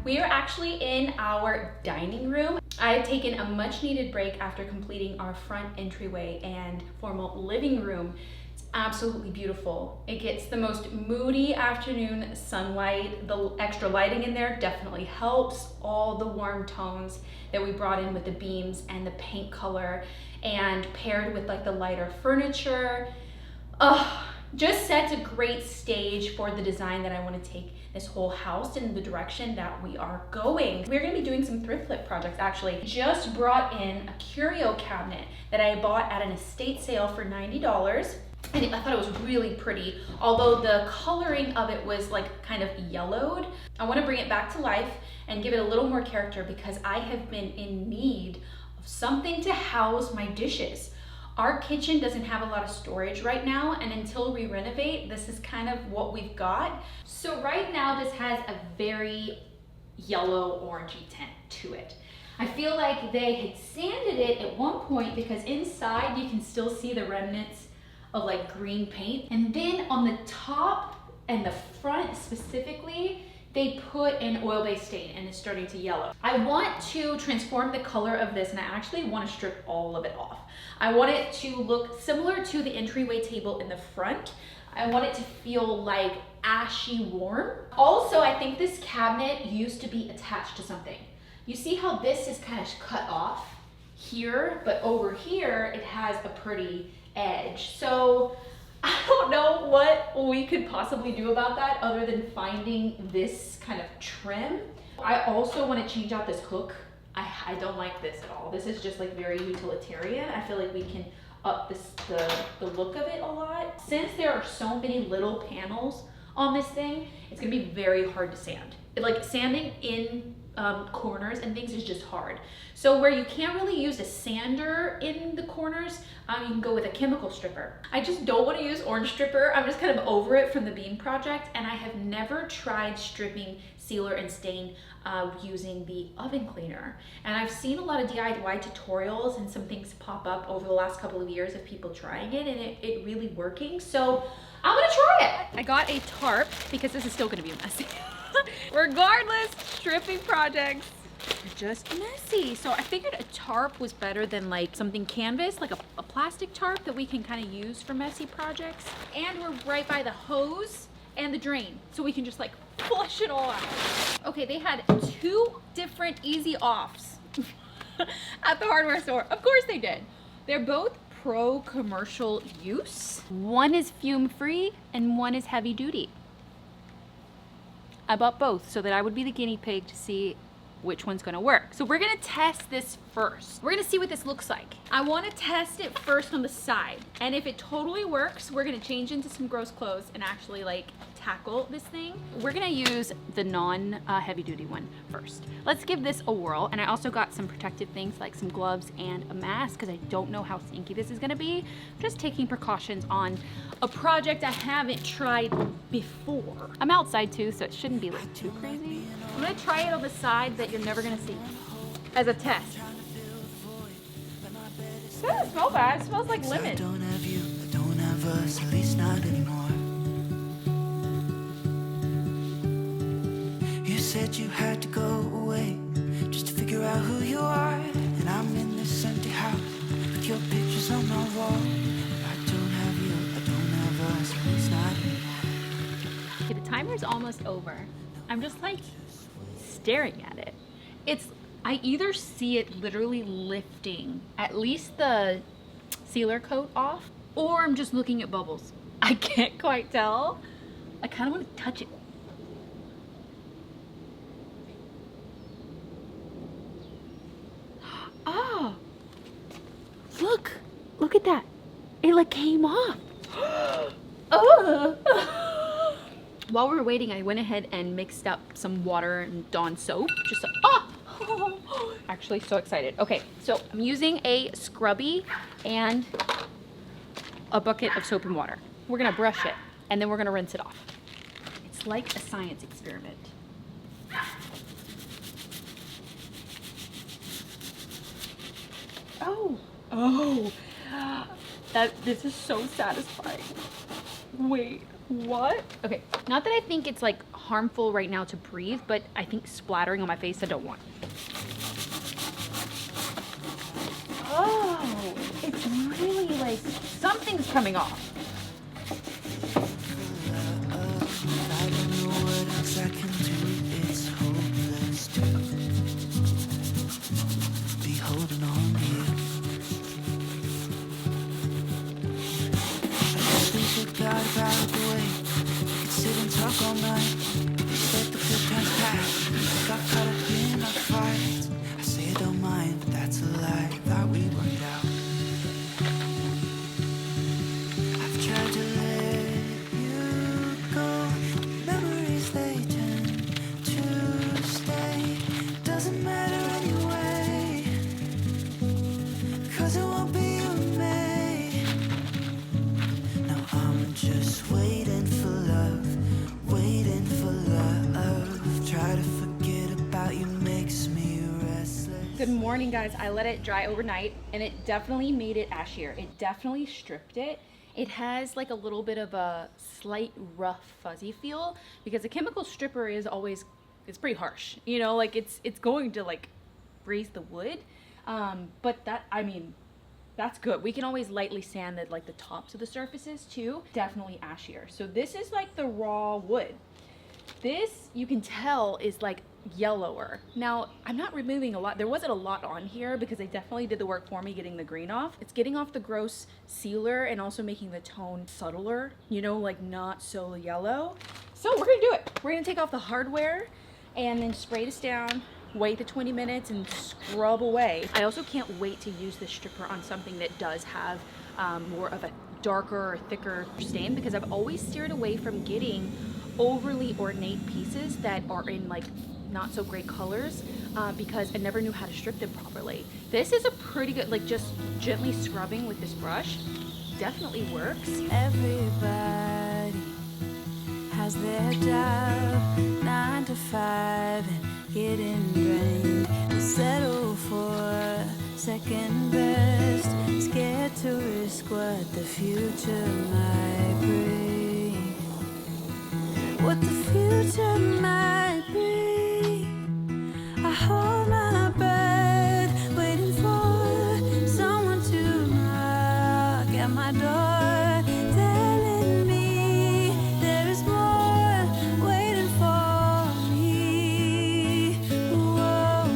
We are actually in our dining room. I had taken a much needed break after completing our front entryway and formal living room. It's absolutely beautiful. It gets the most moody afternoon sunlight. The extra lighting in there definitely helps. All the warm tones that we brought in with the beams and the paint color, and paired with like the lighter furniture, just sets a great stage for the design that I want to take this whole house in the direction that we are going. We're going to be doing some thrift flip projects actually. Just brought in a curio cabinet that I bought at an estate sale for $90. And I thought it was really pretty, although the coloring of it was like kind of yellowed. I want to bring it back to life and give it a little more character because I have been in need of something to house my dishes. Our kitchen doesn't have a lot of storage right now, and until we renovate, this is kind of what we've got. So right now this has a very yellow orangey tint to it. I feel like they had sanded it at one point because inside you can still see the remnants of like green paint. And then on the top and the front specifically, they put an oil-based stain and it's starting to yellow. I want to transform the color of this, and I actually want to strip all of it off. I want it to look similar to the entryway table in the front. I want it to feel like ashy warm. Also, I think this cabinet used to be attached to something. You see how this is kind of cut off here, but over here it has a pretty edge. So I don't know what we could possibly do about that other than finding this kind of trim. I also want to change out this hook. I don't like this at all. This is just like very utilitarian. I feel like we can up the look of it a lot. Since there are so many little panels on this thing, it's gonna be very hard to sand. Like sanding in corners and things is just hard. So where you can't really use a sander in the corners, you can go with a chemical stripper. I just don't want to use orange stripper. I'm just kind of over it from the beam project, and I have never tried stripping sealer and stain using the oven cleaner. And I've seen a lot of DIY tutorials and some things pop up over the last couple of years of people trying it and it really working. So I'm gonna try it. I got a tarp because this is still gonna be messy. Regardless, stripping projects are just messy. So I figured a tarp was better than like something canvas, like a plastic tarp that we can kind of use for messy projects. And we're right by the hose and the drain, so we can just like flush it all out. Okay, they had 2 different easy offs at the hardware store. Of course they did. They're both pro commercial use. One is fume free and one is heavy duty. I bought both so that I would be the guinea pig to see which one's gonna work. So we're gonna test this first. We're gonna see what this looks like. I wanna test it first on the side. And if it totally works, we're gonna change into some gross clothes and actually like tackle this thing. We're gonna use the non-heavy duty one first. Let's give this a whirl. And I also got some protective things like some gloves and a mask because I don't know how stinky this is gonna be. Just taking precautions on a project I haven't tried before. I'm outside too, so it shouldn't be like too crazy. I'm gonna try it on the side that you're never gonna see as a test. It doesn't smell bad. It smells like lemon. I don't have you, I don't have us, at least not anymore. You said you had to go away just to figure out who you are, and I'm in this empty house with your pictures on my wall. I don't have you, I don't have us, at least not anymore. Okay, the timer's almost over. I'm just like staring at it. I either see it literally lifting at least the sealer coat off, or I'm just looking at bubbles. I can't quite tell. I kind of want to touch it. Oh, look at that. It like came off. Oh. While we were waiting, I went ahead and mixed up some water and Dawn soap. Just actually so excited. Okay, so I'm using a scrubby and a bucket of soap and water. We're gonna brush it and then we're gonna rinse it off. It's like a science experiment. Oh, this is so satisfying. Wait, what? Okay, not that I think it's like harmful right now to breathe, but I think splattering on my face I don't want. Oh, it's really like something's coming off. I don't know what else I can do. It's hopeless to be holding on here. I really forgot about the way we could sit and talk all night. Just let the good times pass. Got caught up in our fights. I say I don't mind, but that's a lie. Thought we worked out. I've tried to let you go. Memories they tend to stay. Doesn't matter anyway, 'cause it won't be you and me. Now I'm just waiting for love, waiting for love. Try to forget about you makes me restless. Good morning, guys. I let it dry overnight and it definitely made it ashier. It definitely stripped it. It has like a little bit of a slight rough fuzzy feel because a chemical stripper is always, it's pretty harsh, you know, like it's going to like raise the wood. But that, I mean, that's good. We can always lightly sand like the tops of the surfaces too. Definitely ashier. So this is like the raw wood. This, you can tell, is like yellower. Now, I'm not removing a lot. There wasn't a lot on here because they definitely did the work for me getting the green off. It's getting off the gross sealer and also making the tone subtler, you know, like not so yellow. So we're gonna do it. We're gonna take off the hardware and then spray this down, wait the 20 minutes and scrub away. I also can't wait to use this stripper on something that does have more of a darker or thicker stain because I've always steered away from getting overly ornate pieces that are in like not so great colors because I never knew how to strip them properly. This is a pretty good, like just gently scrubbing with this brush definitely works. Everybody has their job, 9 to 5, and getting drained. They settle for second best, scared to risk what the future might bring. What the future might be. I hold my breath, waiting for someone to knock at my door, telling me there is more waiting for me. Whoa.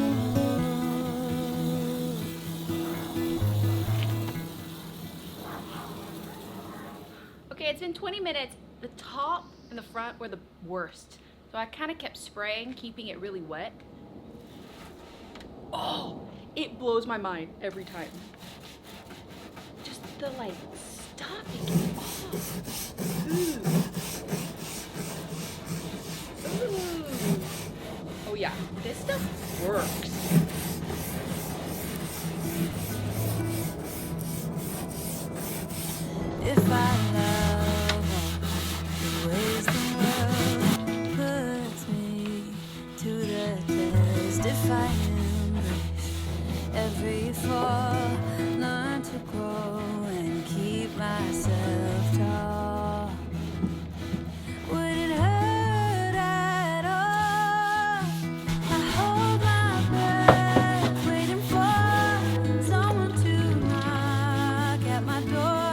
Okay, it's been 20 minutes. The top and the front were the worst. So I kind of kept spraying, keeping it really wet. Oh, it blows my mind every time. Just the like stuff it gets off. Ooh. Oh yeah, this stuff works. If I love the ways the world puts me to the test, if I embrace every fall, learn to grow and keep myself tall, would it hurt at all? I hold my breath, waiting for someone to knock at my door.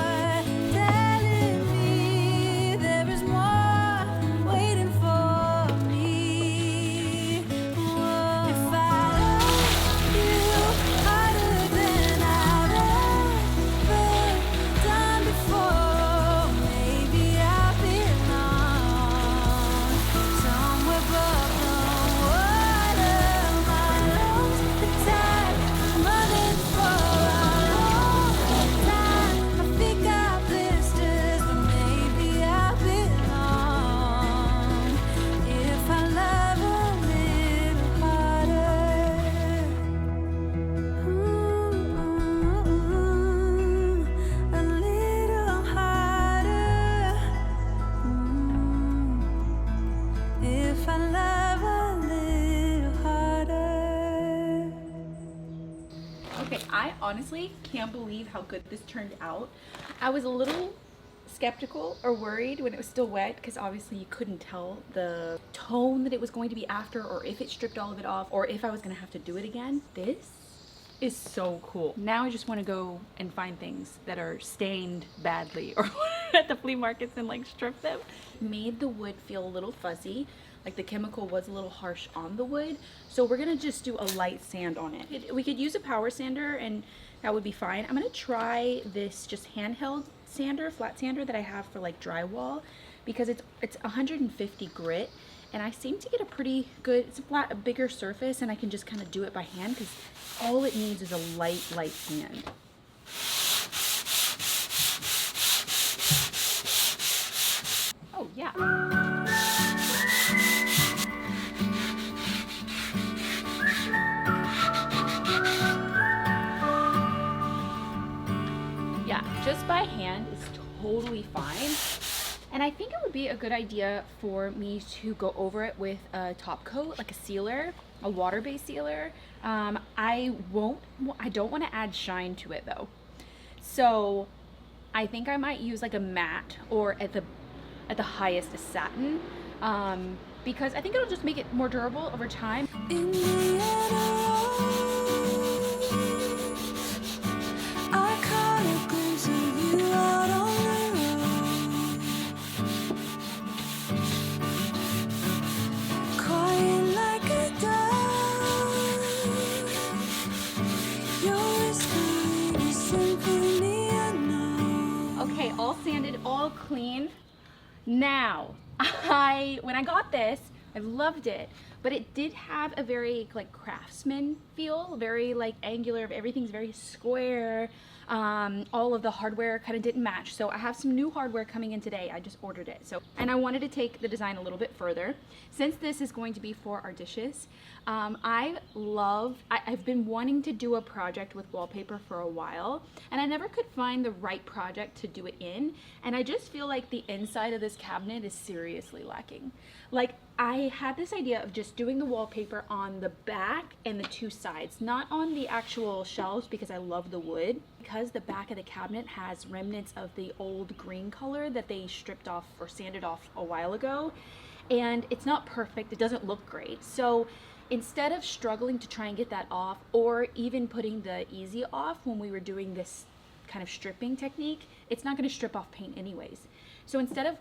Okay, I honestly can't believe how good this turned out. I was a little skeptical or worried when it was still wet because obviously you couldn't tell the tone that it was going to be after, or if it stripped all of it off, or if I was gonna have to do it again. This is so cool. Now I just want to go and find things that are stained badly or at the flea markets and like strip them. Made the wood feel a little fuzzy, like the chemical was a little harsh on the wood. So we're gonna just do a light sand on it. We could use a power sander and that would be fine. I'm gonna try this just handheld sander, flat sander that I have for like drywall, because it's 150 grit. And I seem to get a pretty good, it's a bigger surface, and I can just kind of do it by hand because all it needs is a light sand. Oh yeah. Yeah, just by hand is totally fine. And I think it would be a good idea for me to go over it with a top coat, like a sealer, a water-based sealer. I don't want to add shine to it though. So I think I might use like a matte, or at the highest a satin, because I think it'll just make it more durable over time. All sanded, all clean. Now, when I got this, I loved it, but it did have a very like craftsman feel, very like angular, everything's very square. All of the hardware kind of didn't match. So I have some new hardware coming in today. I just ordered it. And I wanted to take the design a little bit further. Since this is going to be for our dishes, I've been wanting to do a project with wallpaper for a while, and I never could find the right project to do it in. And I just feel like the inside of this cabinet is seriously lacking. Like, I had this idea of just doing the wallpaper on the back and the two sides, not on the actual shelves, because I love the wood. Because the back of the cabinet has remnants of the old green color that they stripped off or sanded off a while ago, and it's not perfect, it doesn't look great. So instead of struggling to try and get that off, or even putting the easy off when we were doing this kind of stripping technique, it's not going to strip off paint anyways. So instead of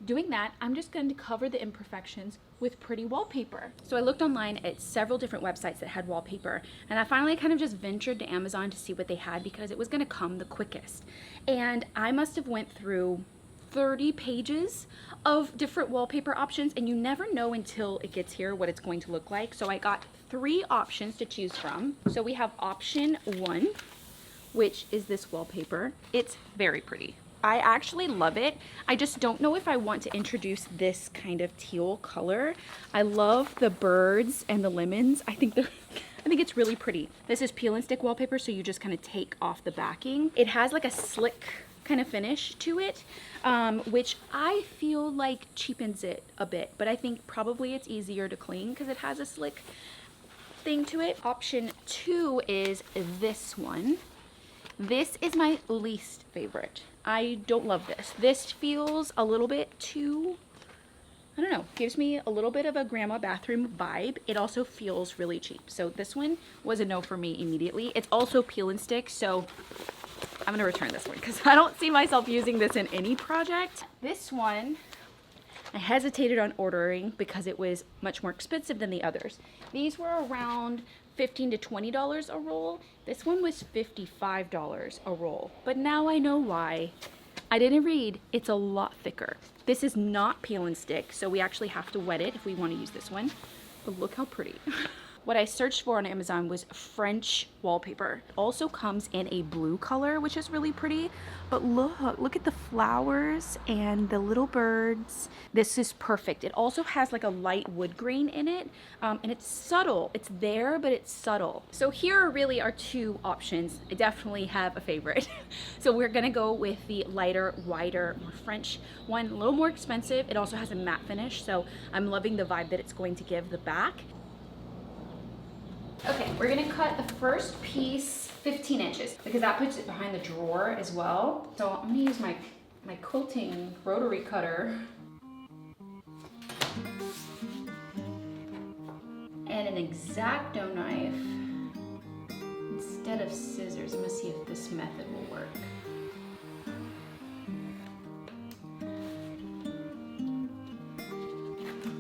doing that, I'm just going to cover the imperfections with pretty wallpaper. So I looked online at several different websites that had wallpaper, and I finally kind of just ventured to Amazon to see what they had, because it was going to come the quickest. And I must have went through 30 pages of different wallpaper options, and you never know until it gets here what it's going to look like. So I got 3 options to choose from. So we have option 1, which is this wallpaper. It's very pretty. I actually love it. I just don't know if I want to introduce this kind of teal color. I love the birds and the lemons. I think it's really pretty. This is peel and stick wallpaper, so you just kind of take off the backing. It has like a slick kind of finish to it, which I feel like cheapens it a bit, but I think probably it's easier to clean because it has a slick thing to it. Option 2 is this one. This is my least favorite. I don't love this. This feels a little bit too, I don't know, gives me a little bit of a grandma bathroom vibe. It also feels really cheap. So this one was a no for me immediately. It's also peel and stick, so I'm gonna return this one because I don't see myself using this in any project. This one, I hesitated on ordering because it was much more expensive than the others. These were around $15 to $20 a roll. This one was $55 a roll, but now I know why. I didn't read, it's a lot thicker. This is not peel and stick, so we actually have to wet it if we want to use this one, but look how pretty. What I searched for on Amazon was French wallpaper. It also comes in a blue color, which is really pretty, but look at the flowers and the little birds. This is perfect. It also has like a light wood grain in it, and it's subtle. It's there, but it's subtle. So here really are 2 options. I definitely have a favorite. So we're gonna go with the lighter, wider, more French one, a little more expensive. It also has a matte finish, so I'm loving the vibe that it's going to give the back. Okay, we're gonna cut the first piece 15 inches because that puts it behind the drawer as well. So I'm gonna use my my quilting rotary cutter and an X-Acto knife instead of scissors. I'm gonna see if this method will work.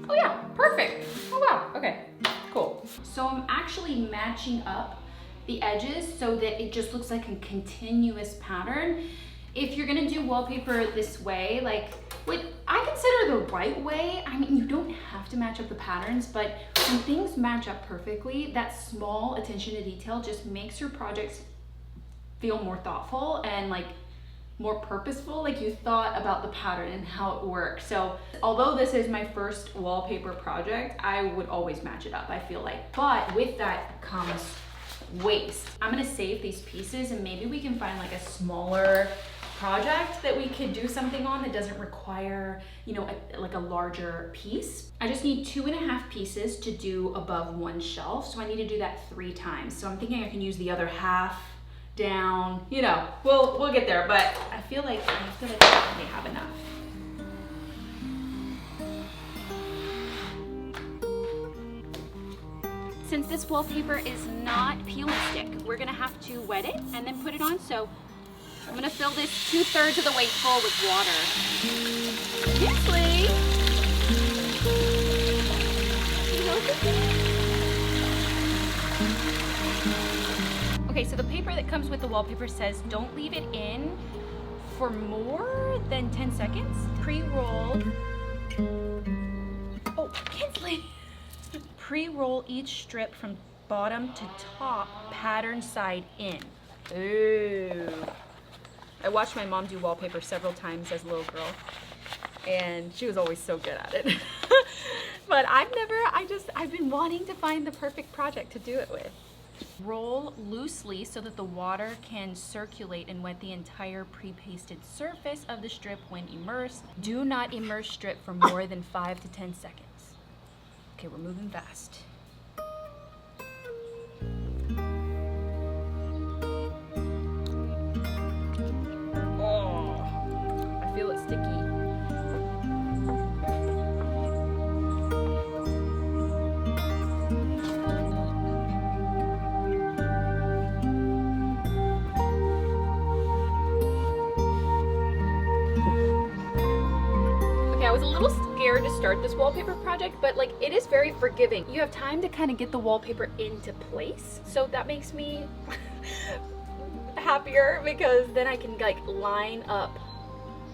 Oh yeah, perfect. Oh wow, okay, cool. So I'm actually matching up the edges so that it just looks like a continuous pattern. If you're gonna do wallpaper this way, like what I consider the right way, I mean, you don't have to match up the patterns, but when things match up perfectly, that small attention to detail just makes your projects feel more thoughtful and like more purposeful, like you thought about the pattern and how it works. So although this is my first wallpaper project, I would always match it up, I feel like. But with that comes waste. I'm gonna save these pieces and maybe we can find like a smaller project that we could do something on that doesn't require, you know, like a larger piece. I just need 2.5 pieces to do above one shelf, so I need to do that 3 times. So I'm thinking I can use the other half down, you know, we'll get there, but I feel like I definitely have enough. Since this wallpaper is not peel and stick, we're gonna have to wet it and then put it on. So I'm gonna fill this 2/3 of the way full with water. Gently. Okay, so the paper that comes with the wallpaper says don't leave it in for more than 10 seconds. Pre-roll. Oh, Kinsley. Pre-roll each strip from bottom to top, pattern side in. Ooh. I watched my mom do wallpaper several times as a little girl, and she was always so good at it. But I've been wanting to find the perfect project to do it with. Roll loosely so that the water can circulate and wet the entire pre-pasted surface of the strip when immersed. Do not immerse strip for more than 5 to 10 seconds. Okay, we're moving fast. Oh, I feel it sticky. I was a little scared to start this wallpaper project, but like it is very forgiving. You have time to kind of get the wallpaper into place. So that makes me happier because then I can like line up.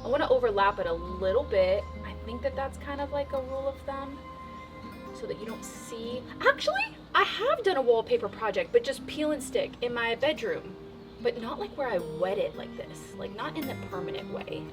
I want to overlap it a little bit. I think that that's kind of like a rule of thumb so that you don't see. Actually, I have done a wallpaper project, but just peel and stick in my bedroom, but not like where I wet it like this, like not in the permanent way.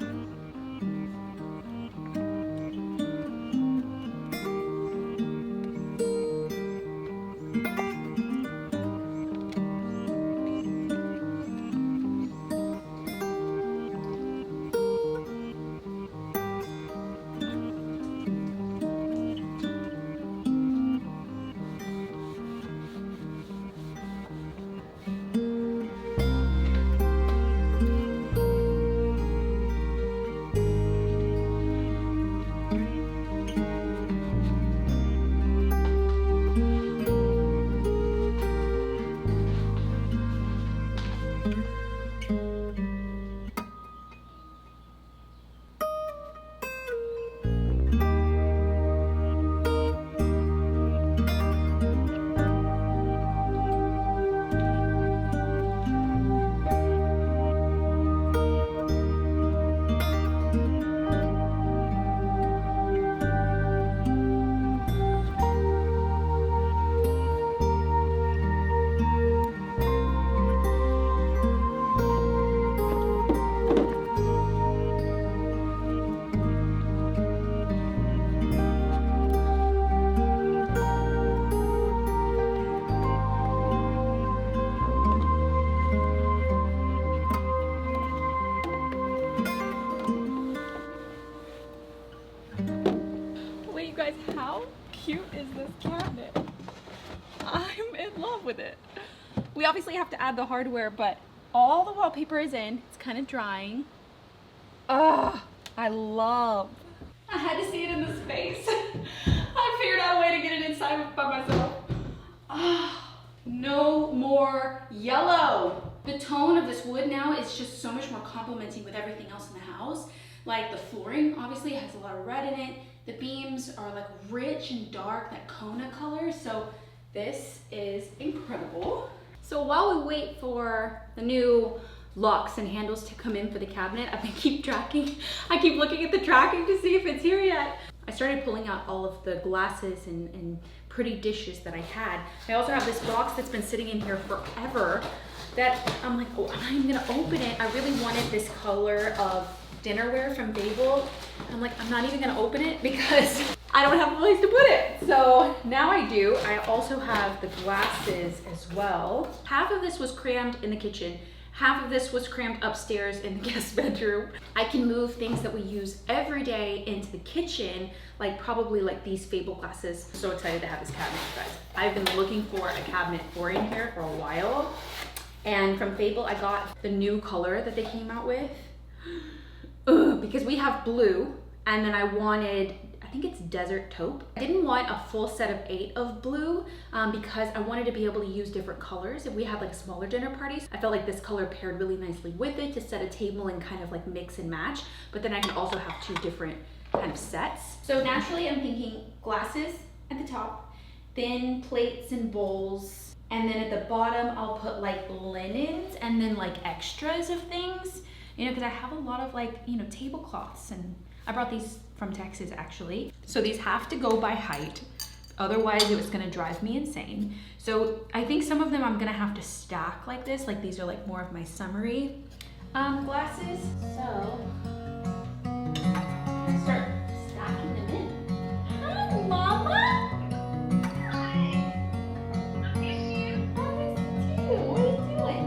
Wait, you guys, how cute is this cabinet? I'm in love with it. We obviously have to add the hardware, but all the wallpaper is in. It's kind of drying. Oh, I love. I had to see it in the space. I figured out a way to get it inside by myself. Ah, no more yellow. The tone of this wood now is just so much more complementing with everything else in the house. Like the flooring obviously has a lot of red in it. The beams are like rich and dark, that Kona color. So this is incredible. So while we wait for the new locks and handles to come in for the cabinet, I keep looking at the tracking to see if it's here yet. I started pulling out all of the glasses and pretty dishes that I had. I also have this box that's been sitting in here forever that I'm like, oh, I'm gonna open it. I really wanted this color of dinnerware from Babel. I'm like, I'm not even gonna open it because I don't have a place to put it. So now I do. I also have the glasses as well. Half of this was crammed in the kitchen. Half of this was crammed upstairs in the guest bedroom. I can move things that we use every day into the kitchen, like probably like these Fable glasses. I'm so excited to have this cabinet, guys. I've been looking for a cabinet for in here for a while. And from Fable, I got the new color that they came out with. Because we have blue, and then I wanted, I think it's desert taupe. I didn't want a full set of 8 of blue because I wanted to be able to use different colors. If we had like smaller dinner parties, I felt like this color paired really nicely with it to set a table and kind of like mix and match. But then I can also have 2 different kind of sets. So naturally I'm thinking glasses at the top, then plates and bowls, and then at the bottom I'll put like linens and then like extras of things. You know, because I have a lot of like, you know, tablecloths, and I brought these from Texas actually. So these have to go by height. Otherwise it was gonna drive me insane. So I think some of them I'm gonna have to stack like this. Like these are like more of my summery glasses. So I'm gonna start stacking them in. Hi, Mama. Hi. I miss you. I miss you too. What are you doing?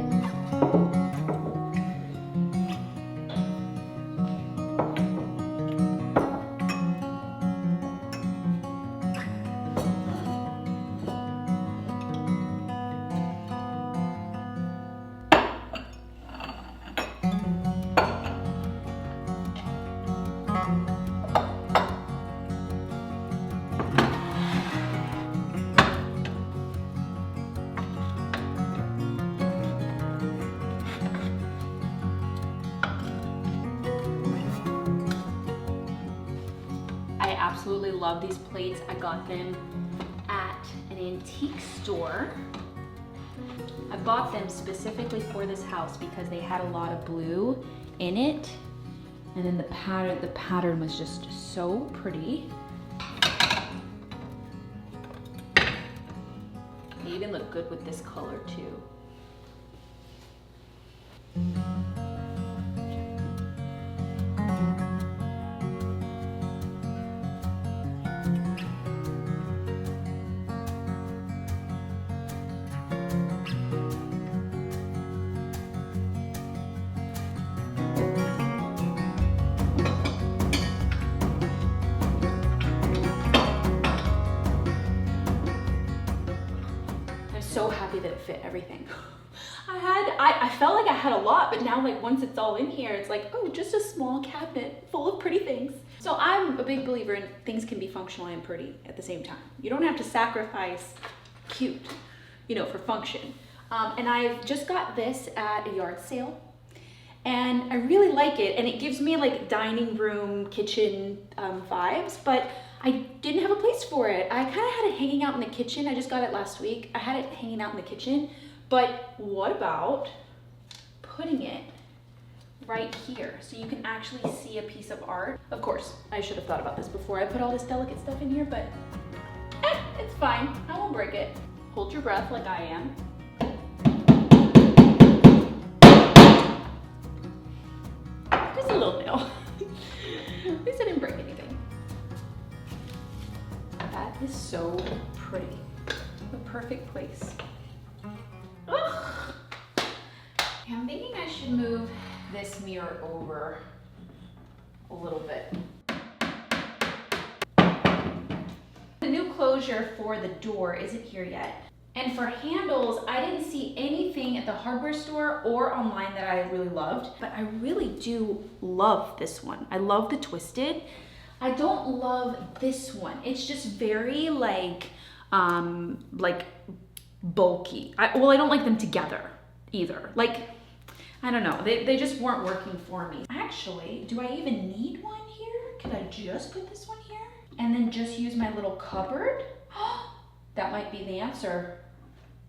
I absolutely love these plates. I got them at an antique store. I bought them specifically for this house because they had a lot of blue in it. And then the pattern was just so pretty. They even look good with this color too. So happy that it fit everything. I felt like I had a lot, but now like once it's all in here, it's like, oh, just a small cabinet full of pretty things. So I'm a big believer in things can be functional and pretty at the same time. You don't have to sacrifice cute, you know, for function. And I've just got this at a yard sale, and I really like it, and it gives me like dining room, kitchen vibes, but I didn't have a place for it. I kind of had it hanging out in the kitchen. I just got it last week. I had it hanging out in the kitchen, but what about putting it right here so you can actually see a piece of art? Of course, I should have thought about this before I put all this delicate stuff in here, but it's fine. I won't break it. Hold your breath like I am. Just a little nail. At least I didn't break anything. That is so pretty. The perfect place. Ugh. I'm thinking I should move this mirror over a little bit. The new closure for the door isn't here yet. And for handles, I didn't see anything at the hardware store or online that I really loved, but I really do love this one. I love the twisted. I don't love this one. It's just very like bulky. I don't like them together either. Like, I don't know, they just weren't working for me. Actually, do I even need one here? Could I just put this one here? And then just use my little cupboard? That might be the answer.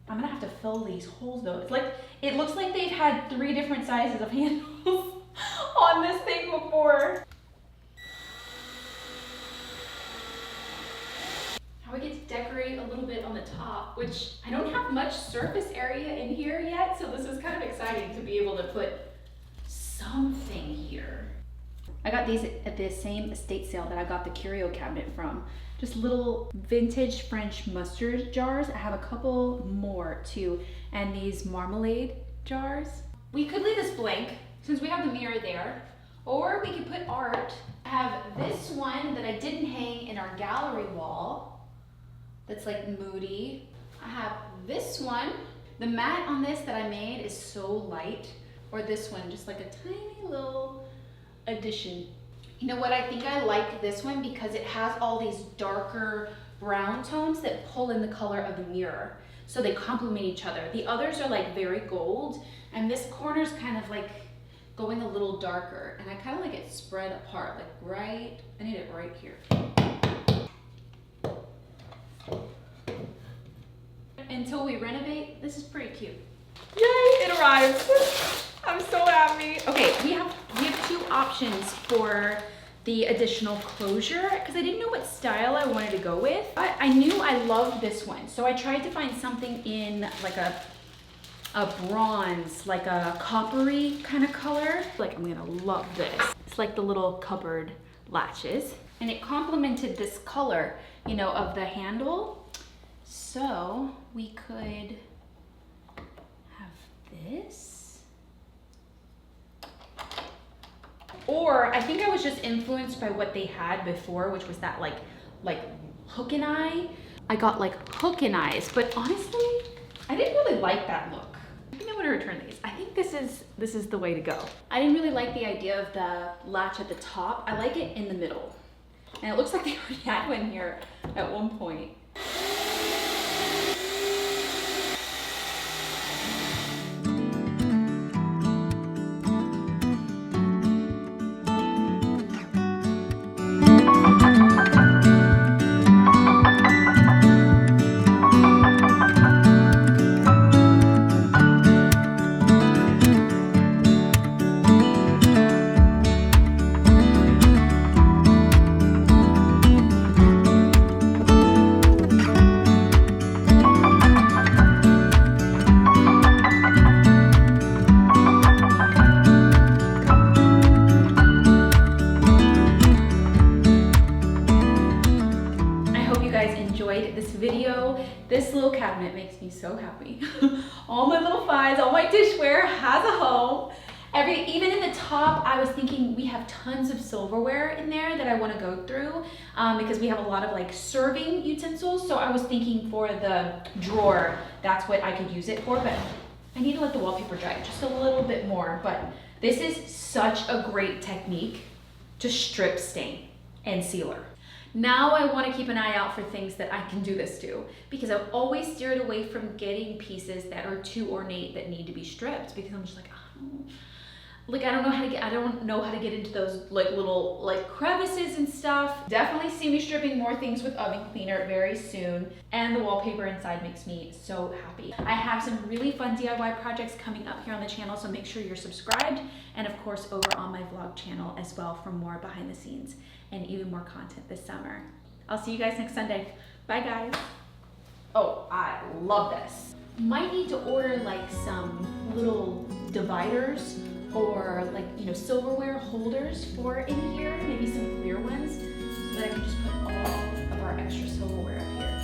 I'm gonna have to fill these holes though. It looks like they've had 3 different sizes of handles on this thing before. Now we get to decorate a little bit on the top, which I don't have much surface area in here yet, so this is kind of exciting to be able to put something here. I got these at the same estate sale that I got the curio cabinet from. Just little vintage French mustard jars. I have a couple more too, and these marmalade jars. We could leave this blank since we have the mirror there, or we could put art. I have this one that I didn't hang in our gallery wall that's like moody. I have this one. The mat on this that I made is so light, or this one, just like a tiny little addition. You know what, I think I like this one because it has all these darker brown tones that pull in the color of the mirror. So they complement each other. The others are like very gold, and this corner's kind of like going a little darker, and I kind of like it spread apart, like right, I need it right here. Until we renovate, this is pretty cute. Yay, it arrived. I'm so happy. Okay, we have 2 options for the additional closure because I didn't know what style I wanted to go with. I knew I loved this one, so I tried to find something in like a bronze, like a coppery kind of color. Like, I'm gonna love this. It's like the little cupboard latches, and it complemented this color, you know, of the handle. So we could have this. Or I think I was just influenced by what they had before, which was that like hook and eye. I got like hook and eyes, but honestly, I didn't really like that look. I think I'm gonna return these. I think this is the way to go. I didn't really like the idea of the latch at the top. I like it in the middle. And it looks like they already had one here at one point. This little cabinet makes me so happy. All my little finds, all my dishware has a home. Even in the top, I was thinking we have tons of silverware in there that I want to go through because we have a lot of like serving utensils. So I was thinking for the drawer, that's what I could use it for, but I need to let the wallpaper dry just a little bit more. But this is such a great technique to strip stain and sealer. Now I want to keep an eye out for things that I can do this to, because I've always steered away from getting pieces that are too ornate that need to be stripped, because I'm just like, I don't know how to get into those like little like crevices and stuff. Definitely see me stripping more things with oven cleaner very soon, and the wallpaper inside makes me so happy. I have some really fun DIY projects coming up here on the channel, so make sure you're subscribed, and of course over on my vlog channel as well for more behind the scenes and even more content this summer. I'll see you guys next Sunday. Bye guys. Oh, I love this. Might need to order like some little dividers or like, you know, silverware holders for in here, maybe some clear ones, so that I can just put all of our extra silverware up here.